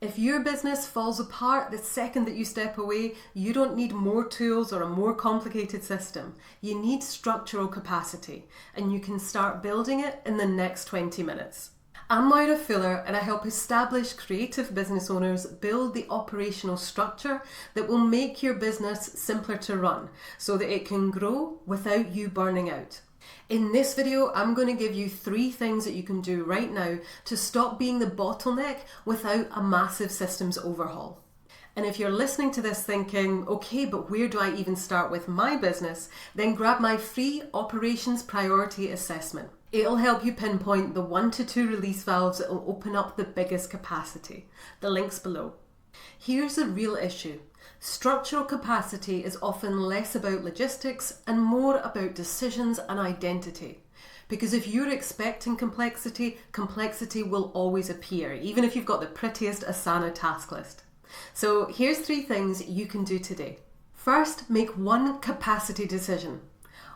If your business falls apart the second that you step away, you don't need more tools or a more complicated system. You need structural capacity, and you can start building it in the next 20 minutes. I'm Moira Fuller, and I help established creative business owners build the operational structure that will make your business simpler to run so that it can grow without you burning out. In this video, I'm going to give you 3 things that you can do right now to stop being the bottleneck without a massive systems overhaul. And if you're listening to this thinking, okay, but where do I even start with my business? Then grab my free operations priority assessment. It'll help you pinpoint the 1 to 2 release valves that will open up the biggest capacity. The link's below. Here's the real issue. Structural capacity is often less about logistics and more about decisions and identity. Because if you're expecting complexity, complexity will always appear, even if you've got the prettiest Asana task list. So here's 3 things you can do today. First, make one capacity decision.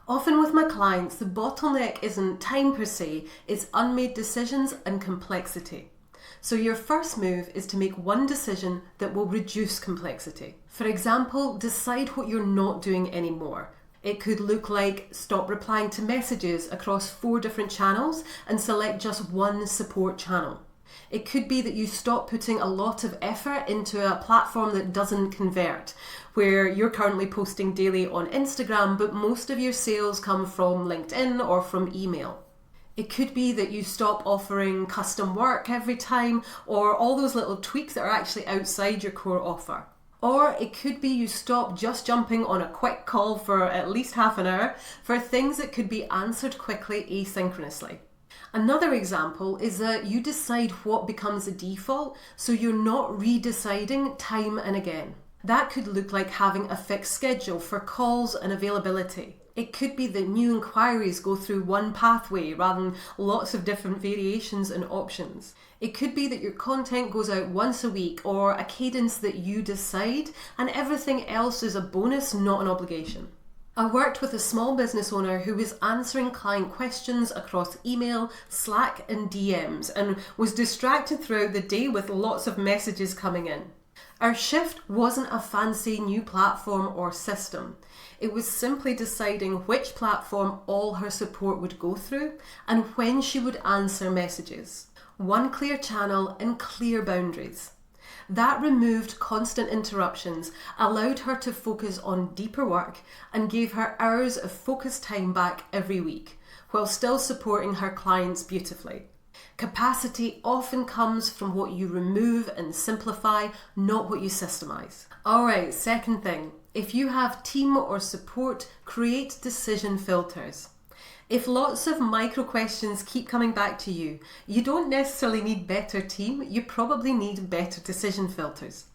Often with my clients, the bottleneck isn't time per se, it's unmade decisions and complexity. So your first move is to make one decision that will reduce complexity. For example, decide what you're not doing anymore. It could look like stop replying to messages across 4 different channels and select just one support channel. It could be that you stop putting a lot of effort into a platform that doesn't convert, where you're currently posting daily on Instagram, but most of your sales come from LinkedIn or from email. It could be that you stop offering custom work every time, or all those little tweaks that are actually outside your core offer. Or it could be you stop just jumping on a quick call for at least half an hour for things that could be answered quickly asynchronously. Another example is that you decide what becomes the default, so you're not redeciding time and again. That could look like having a fixed schedule for calls and availability. It could be that new inquiries go through one pathway rather than lots of different variations and options. It could be that your content goes out once a week or a cadence that you decide, and everything else is a bonus, not an obligation. I worked with a small business owner who was answering client questions across email, Slack and DMs and was distracted throughout the day with lots of messages coming in. Our shift wasn't a fancy new platform or system. It was simply deciding which platform all her support would go through and when she would answer messages. One clear channel and clear boundaries. That removed constant interruptions, allowed her to focus on deeper work and gave her hours of focused time back every week, while still supporting her clients beautifully. Capacity often comes from what you remove and simplify, not what you systemize. Alright, second thing, if you have team or support, create decision filters. If lots of micro questions keep coming back to you, you don't necessarily need better team, you probably need better decision filters.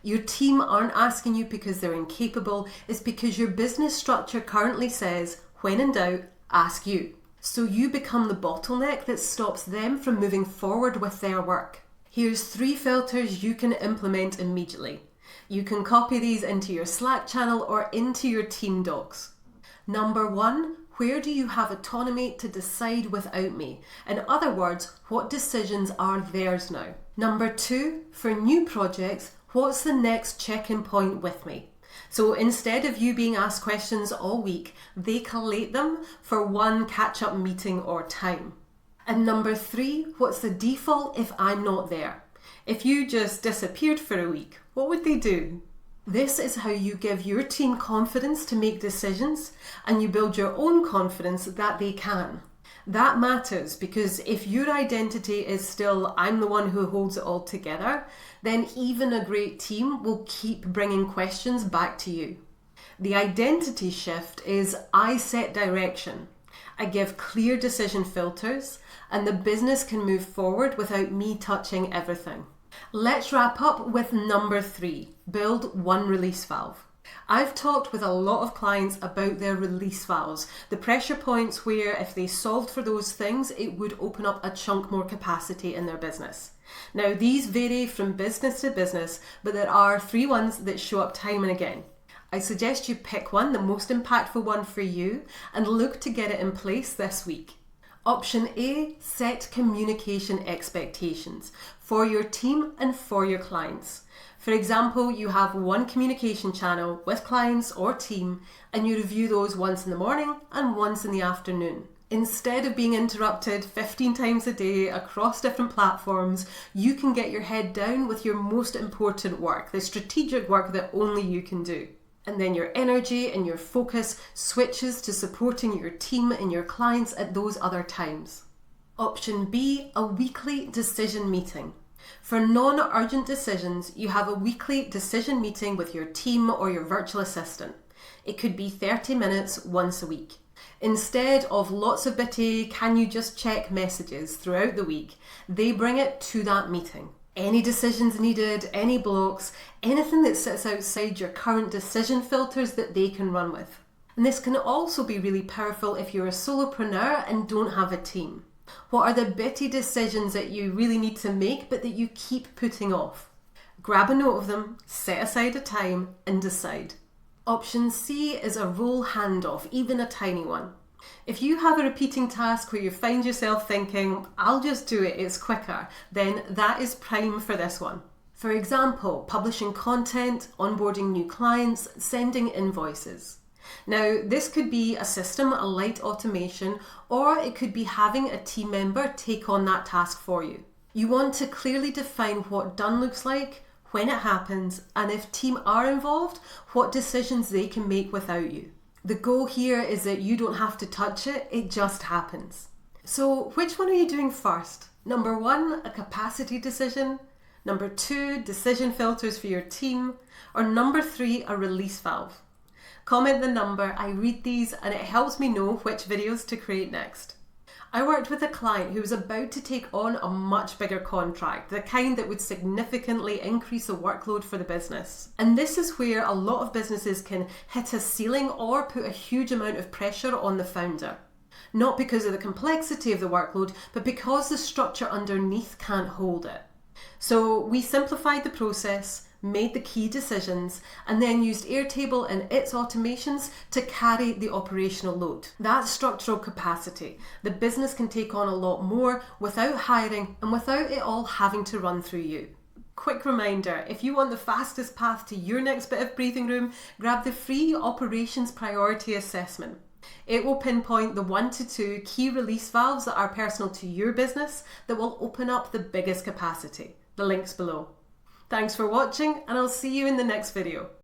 Your team aren't asking you because they're incapable, it's because your business structure currently says, when in doubt, ask you. So you become the bottleneck that stops them from moving forward with their work. Here's 3 filters you can implement immediately. You can copy these into your Slack channel or into your team docs. Number 1, where do you have autonomy to decide without me? In other words, what decisions are theirs now? Number 2, for new projects, what's the next check-in point with me? So instead of you being asked questions all week, they collate them for one catch-up meeting or time. And number 3, what's the default if I'm not there? If you just disappeared for a week, what would they do? This is how you give your team confidence to make decisions and you build your own confidence that they can. That matters because if your identity is still, I'm the one who holds it all together, then even a great team will keep bringing questions back to you. The identity shift is I set direction. I give clear decision filters and the business can move forward without me touching everything. Let's wrap up with number 3, build one release valve. I've talked with a lot of clients about their release valves, the pressure points where if they solved for those things, it would open up a chunk more capacity in their business. Now these vary from business to business, but there are 3 ones that show up time and again. I suggest you pick one, the most impactful one for you, and look to get it in place this week. Option A, set communication expectations. for your team and for your clients. For example, you have one communication channel with clients or team and you review those once in the morning and once in the afternoon. Instead of being interrupted 15 times a day across different platforms, you can get your head down with your most important work, the strategic work that only you can do. And then your energy and your focus switches to supporting your team and your clients at those other times. Option B, a weekly decision meeting. For non-urgent decisions, you have a weekly decision meeting with your team or your virtual assistant. It could be 30 minutes once a week. Instead of lots of bitty, can you just check messages throughout the week, they bring it to that meeting. Any decisions needed, any blocks, anything that sits outside your current decision filters that they can run with. And this can also be really powerful if you're a solopreneur and don't have a team. What are the bitty decisions that you really need to make but that you keep putting off? Grab a note of them, set aside a time and decide. Option C is a role handoff, even a tiny one. If you have a repeating task where you find yourself thinking, I'll just do it, it's quicker, then that is prime for this one. For example, publishing content, onboarding new clients, sending invoices. Now, this could be a system, a light automation, or it could be having a team member take on that task for you. You want to clearly define what done looks like, when it happens, and if team are involved, what decisions they can make without you. The goal here is that you don't have to touch it, it just happens. So which one are you doing first? Number 1, a capacity decision. Number 2, decision filters for your team. Or number 3, a release valve. Comment the number, I read these and it helps me know which videos to create next. I worked with a client who was about to take on a much bigger contract, the kind that would significantly increase the workload for the business. And this is where a lot of businesses can hit a ceiling or put a huge amount of pressure on the founder. Not because of the complexity of the workload, but because the structure underneath can't hold it. So we simplified the process, made the key decisions, and then used Airtable and its automations to carry the operational load. That's structural capacity. The business can take on a lot more without hiring and without it all having to run through you. Quick reminder, if you want the fastest path to your next bit of breathing room, grab the free Operations Priority Assessment. It will pinpoint the 1 to 2 key release valves that are personal to your business that will open up the biggest capacity. The link's below. Thanks for watching and I'll see you in the next video.